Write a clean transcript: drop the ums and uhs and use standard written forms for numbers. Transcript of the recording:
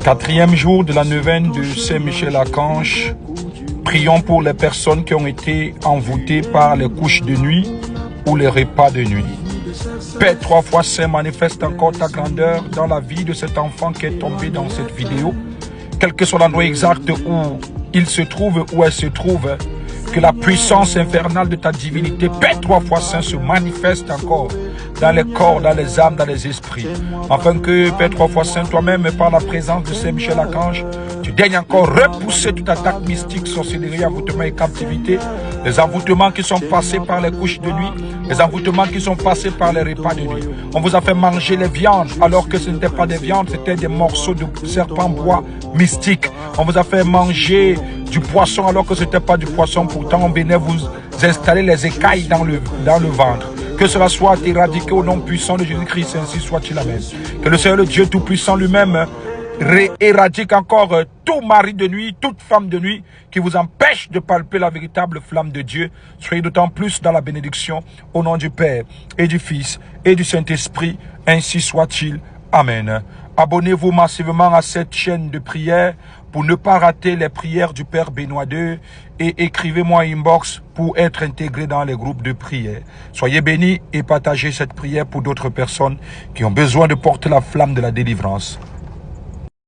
Quatrième jour de la neuvaine de Saint-Michel-Archange. Prions pour les personnes qui ont été envoûtées par les couches de nuit ou les repas de nuit. Père trois fois saint, manifeste encore ta grandeur dans la vie de cet enfant qui est tombé dans cette vidéo. Quel que soit l'endroit exact où il se trouve, où elle se trouve, que la puissance infernale de ta divinité, Père trois fois saint, se manifeste encore dans les corps, dans les âmes, dans les esprits. Afin que, Père trois fois saint, toi-même, par la présence de Saint-Michel-Archange, tu daignes encore repousser toute attaque mystique, sorcellerie, envoûtement et captivité. Les envoûtements qui sont passés par les couches de nuit, les envoûtements qui sont passés par les repas de nuit. On vous a fait manger les viandes alors que ce n'était pas des viandes, c'était des morceaux de serpent bois mystique. On vous a fait manger du poisson alors que ce n'était pas du poisson. Pourtant, on venait vous installer les écailles dans le ventre. Que cela soit éradiqué au nom puissant de Jésus-Christ, ainsi soit-il. Amen. Que le Seigneur, le Dieu Tout-Puissant lui-même, éradique encore tout mari de nuit, toute femme de nuit qui vous empêche de palper la véritable flamme de Dieu. Soyez d'autant plus dans la bénédiction au nom du Père et du Fils et du Saint-Esprit, ainsi soit-il. Amen. Abonnez-vous massivement à cette chaîne de prière pour ne pas rater les prières du Père Benoît II et écrivez-moi inbox pour être intégré dans les groupes de prière. Soyez bénis et partagez cette prière pour d'autres personnes qui ont besoin de porter la flamme de la délivrance.